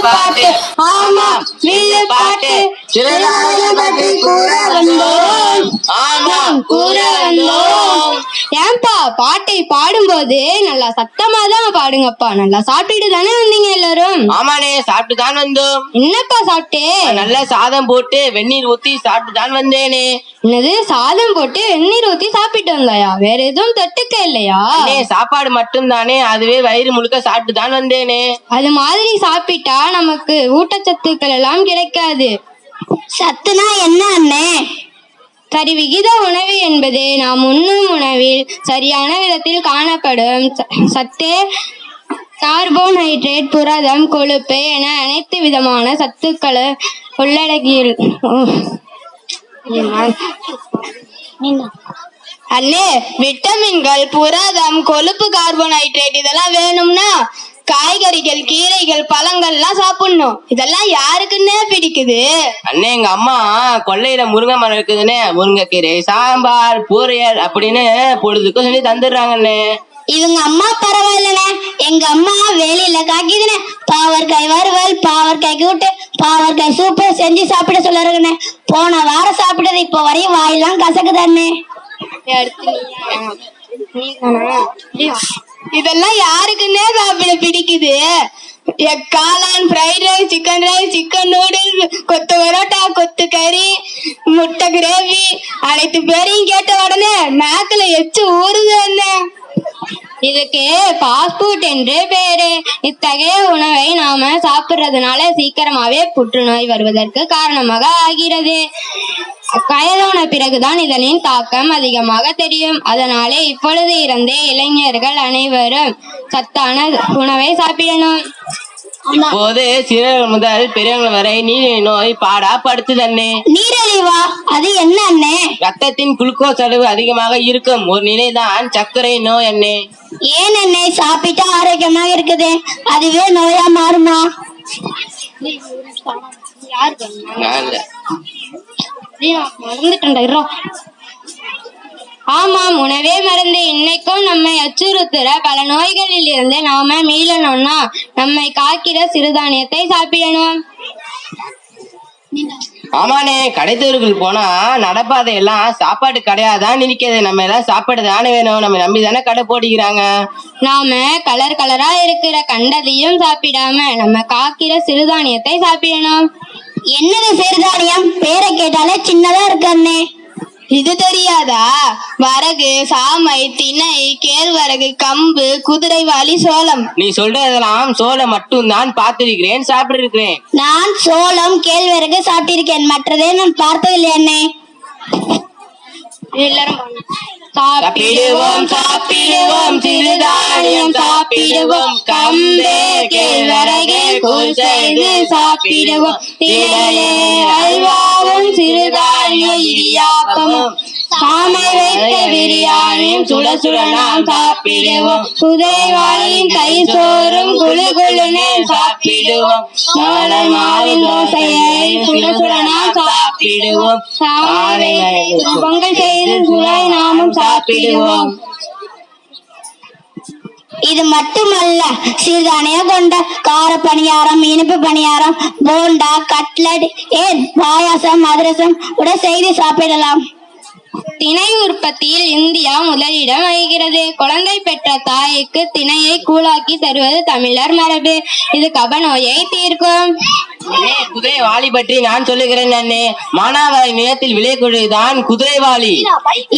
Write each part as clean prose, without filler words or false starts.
பாட்டு ஆமாம் வில்லு பாட்டு சிறுதானியம் பற்றி கூற வந்தோம். ஆமாம் கூற வந்தோம். ஏன்பா பாட்டை பாடும்போது நல்லா சத்தமா தான் பாடுங்கப்பா. நல்லா சாப்பிட்டுட்டு தானே வந்தீங்க எல்லாரும்? ஆமாண்ணே, சாப்பிட்டு தான் வந்தோம். என்னப்பா சாப்பிட்டே? நல்ல சாதம் போட்டு வெந்நீர் ஊத்தி சாப்பிட்டு தான் வந்தேனே. என்னது சாதம் போட்டு வெந்நீர் ஊத்தி சாப்பிட்டு வந்தாயா? வேற எதுவும் தொட்டுக்க இல்லையா? சாப்பாடு மட்டும் தானே, அதுவே வயிறு முழுக்க சாப்பிட்டு தான் வந்தேனே. அது மாதிரி சாப்பிட்டா நமக்கு ஊட்டச்சத்துக்கள் எல்லாம் கிடைக்காது. சத்துனா என்ன அண்ணே? சரி விகித உணவு என்பது நாம் உண்ணும் உணவில் சரியான விதத்தில் காணப்படும் சத்தே கார்போஹைட்ரேட், புரதம், கொழுப்பு என அனைத்து விதமான சத்துக்களை உள்ளடக்கிய. அண்ணே, விட்டமின்கள், புரதம், கொழுப்பு, கார்போஹைட்ரேட் இதெல்லாம் வேணும்னா காய்கறிகள், கீரைகள், பழங்கள்லாம் சாப்பிடணும். இதெல்லாம் யாருக்குன்னே பிடிக்குது? அண்ணே, எங்க அம்மா கொல்லையில முருங்கை மரம் இருக்குதுன்னு முருங்கைக்கீரை, சாம்பார், பொரியல் அப்படின்னு பொழுதுக்கும் சொல்லி தந்துடுறாங்கண்ணே. இவங்க அம்மா பரவாயில்லண்ணே. எங்க அம்மா வேலையில காக்கிதுன்னு பாவற்காய் வறுவல், பாவற்காய் கூட்டு, பாவற்காய் சூப்பு செஞ்சு சாப்பிட சொல்லுறேங்கண்ணே. போன வாரம் சாப்பிட்டது இப்போ வரையும் வாயெல்லாம் கசக்குதாண்ணே. இதெல்லாம் யாருக்குன்னே சாப்பிட பிடிக்குது? காளான், ஃப்ரைட் ரைஸ், சிக்கன் நூடுல்ஸ், கொத்து பரோட்டா, கொத்து கறி, முட்டை கிரேவி அனைத்து பேரையும் கேட்ட உடனே நாக்குல எச்சு ஊறுது. என்ன இதுக்கு ஃபாஸ்ட் ஃபுட் என்று பேரு. இத்தகைய உணவை நாம சாப்பிடுறதுனால சீக்கிரமாவே புற்றுநோய் வருவதற்கு காரணமாக ஆகிறது. வயதான பிறகுதான் இதனின் தாக்கம் அதிகமாக தெரியும். அதனாலே இப்பொழுது இருந்தே இளைஞர்கள் அனைவரும் சத்தான உணவை சாப்பிடணும். இப்போது சிறுவர்கள் முதல் பெரியவர்கள் வரை நீரிழிவு நோய் பாடா படுத்துதண்ணே. நீரிழிவா? அது என்ன அண்ணே? ரத்தத்தின் குளுக்கோஸ் அளவு அதிகமாக இருக்கும் ஒரு நிலைதான் சர்க்கரை நோய் அண்ணே. ஏன் அண்ணே? சாப்பிட்டா ஆரோக்கியமாக இருக்குது, அதுவே நோயா மாறுமா? ஆமாம், உணவே மருந்து. இன்னைக்கும் நம்மை அச்சுறுத்துற பல நோய்களில் இருந்து நாம மீளணும்னா நம்மை காக்கிற சிறுதானியத்தை சாப்பிடணும். ஆமாண்ணே, கடைத்தெருவுகள் போனா நடப்பாதை எல்லாம் சாப்பாடு கிடையாதான் நினைக்கிறது. நம்ம எல்லாம் சாப்பாடு தானே வேணும், நம்ம நம்பி தானே கடை போட்டிக்கிறாங்க. நாம கலர் கலரா இருக்கிற கண்டதையும் சாப்பிடாம நம்ம காக்கிற சிறுதானியத்தை சாப்பிடணும். என்னது சிறுதானியம்? பேரை கேட்டாலே சின்னதா இருக்கு அண்ணே. இது தெரியாதா? வரகு, சாமை, திணை, கேழ்வரகு, கம்பு, குதிரைவாலி, சோளம். நீ சொல்றதெல்லாம் சோளம் மட்டும் தான் பார்த்திருக்கிறேன், சாப்பிட்டு இருக்கிறேன். நான் சோளம், கேழ்வரகு சாப்பிட்டிருக்கேன், மற்றதே நான் பார்த்ததில்லை அண்ணே. சாப்பிடுவோம் சாப்பிடுவோம் சிறுதானியம் சாப்பிடுவோம், கம்பே கேழ்வரகு கூழ் செய்து சாப்பிடுவோம், திணையே அல்வாவும் சிறுதானியம் இடியாப்பமும், சாமை வைத்த பிரியாணியும் சுட சுட நாம் சாப்பிடுவோம், குதிரைவாலியின் கை சோறும் குழு குழுன்னு சாப்பிடுவோம், சோள மாவின் தோசையை சுட சுட நாம் சாப்பிடுவோம், சாமை பொங்கல் செய்து சுடாய் நாமும் சாப்பிடுவோம். இது மட்டுமல்ல, சிறுதானியம் கொண்ட கார பணியாரம், இனிப்பு பணியாரம், போண்டா, கட்லட், ஏன் பாயாசம், அதிரசம் கூட செய்து சாப்பிடலாம். திணை உற்பத்தியில் இந்தியா முதலிடம் வகிக்கிறது. குழந்தை பெற்ற தாய்க்கு திணையை கூழாக்கி தருவது தமிழர் மரபு. இது கபநோயை தீர்க்கும். குதிரைவாலி பற்றி நான் சொல்லுகிறேன் அண்ணே. மானாவாரி நிலத்தில் விளையக்கூடியதான் குதிரைவாலி.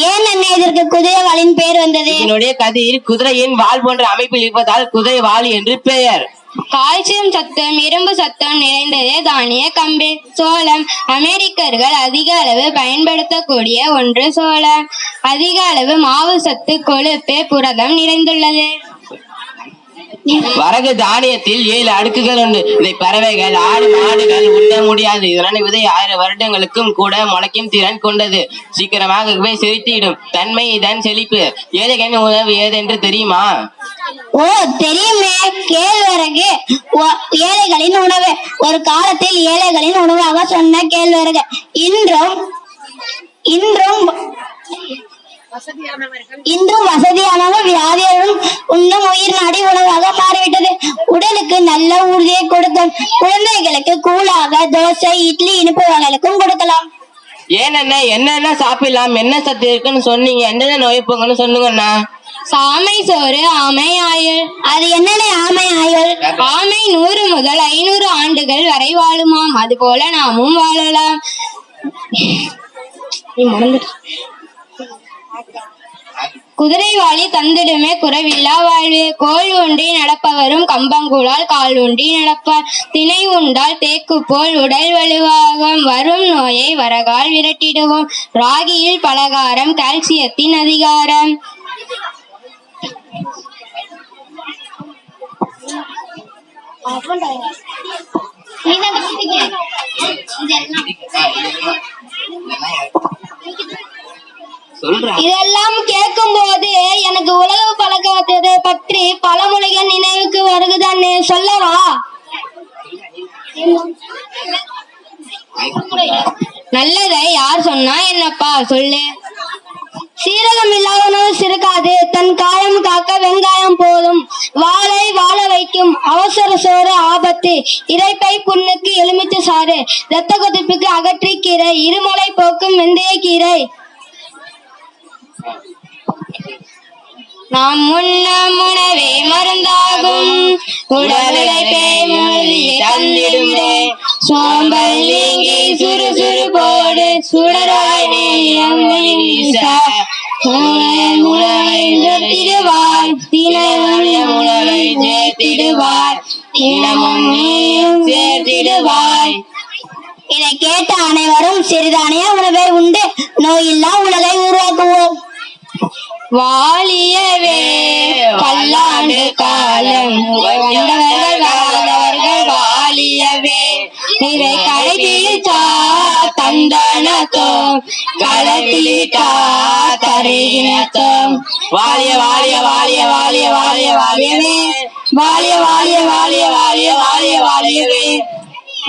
ஏன் அண்ணே இதற்கு குதிரைவாலின் பெயர் வந்தது? இதனுடைய கதிர் குதிரையின் வால் போன்ற அமைப்பில் இருப்பதால் குதிரைவாலி என்று பெயர். கால்சியம் சத்தம், இரும்பு சத்தம் நிறைந்ததே தானிய கம்பு. சோளம் அமெரிக்கர்கள் அதிக அளவு பயன்படுத்தக்கூடிய ஒன்று. சோளம் அதிக அளவு மாவு சத்து, கொழுப்பு, புரதம் நிறைந்துள்ளது. வரகு தானியத்தில் 7 அடுக்குகள் உண்டு. இதை பறவைகள், ஆடு, மாடுகள் உண்ண முடியாது. இதனால் விதை 1000 வருடங்களுக்கும் கூட முளைக்கும் திறன் கொண்டது. சீக்கிரமாகவே செலுத்திடும் தன்மை இதன் செழிப்பு. ஏழைகளின் உணவு ஏதென்று தெரியுமா? ஓ தெரியுமே, கேழ்வரகு ஏழைகளின் உணவு. ஒரு காலத்தில் ஏழைகளின் உணவாக சொன்ன கேழ்வரகு இன்றும் வசதியானவர்கள் வியாதியரும் உண்ணும் உயிர் நாடி உணவாக மாறிவிட்டது. உடலுக்கு நல்ல உறுதியை கொடுக்க வேண்டும். குழந்தைகளுக்கு கூழாக தோசை, இட்லி, இனிப்பு வகைகளுக்கும் கொடுக்கலாம். ஏனண்ணா என்னென்ன சாப்பிடலாம், என்ன சத்து இருக்குன்னு சொன்னீங்க, என்னென்ன நோய் போங்கன்னு சொன்னுங்கண்ணா. சாமை சோறு, ஆமை ஆயுள். அது என்னென்ன ஆமை ஆயுள்? ஆமை 100 முதல் 500 ஆண்டுகள் வரை வாழுமாம். அது போல நாமும் வாழலாம். குதிரைவாளி தந்திடுமே குறைவில்லா வாழ்வு. கோல் ஊன்றி நடப்பவரும் கம்பங்கூழால் கால் ஊன்றி நடப்பார். திணை உண்டால் தேக்கு போல் உடல் வலுவாகும். வரும் நோயை வரகால் விரட்டிடுவோம். ராகியில் பலகாரம், கால்சியத்தின் அதிகாரம். இதெல்லாம் கேட்கும் போது எனக்கு உலக பழக்கத்தை பற்றி பழமொழிகள் நினைவுக்கு வருகுதான்னு சொல்லவா? நல்லதை யார் சொன்னா என்னப்பா சொல்லு. சீரகம் இல்லாத உணவு சிறுக்காது. தன் காயம் காக்க வெங்காயம் போதும். வாளை வாழ வைக்கும். அவசர சோறு ஆபத்து. இரைப்பை புண்ணுக்கு எலுமிச்சை சாறு. இரத்த கொதிப்புக்கு அகற்றி கீரை. இருமலை போக்கும் வெந்தய கீரை. நாம் உண்ணும் உணவே மருந்தாகும். உடலுழைப்பை மூழ்கியே தந்திடுமே. சோம்பல் நீங்கி சுறுசுறுப்போடு சுடராய் நீ அம்பை வீச. உணவை சேர்த்திடுவாய். தினமும் உணவை சேர்த்திடுவாய். தினமும் நீயும் சேர்த்திடுவாய். இதை கேட்ட அனைவரும் சிறுதானிய உணவை உண்டு நோயில்லா உலகை உருவாக்குவோம். வாழியவே பல்லாண்டு காலம் வந்தவர்கள் வாழ்ந்தவர்கள் வாழியவே. இதை கடைபிடித்தா தந்தனத்தோம், கடைபிடித்தா தருகினத்தோம். வாழிய வாழிய வாழிய வாழிய வாழிய வாழியவே. வாழிய வாழிய வாழிய வாழிய வாழிய வாழியவே.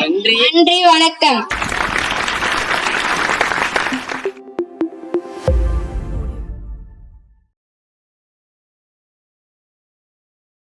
நன்றி. நன்றி, வணக்கம்.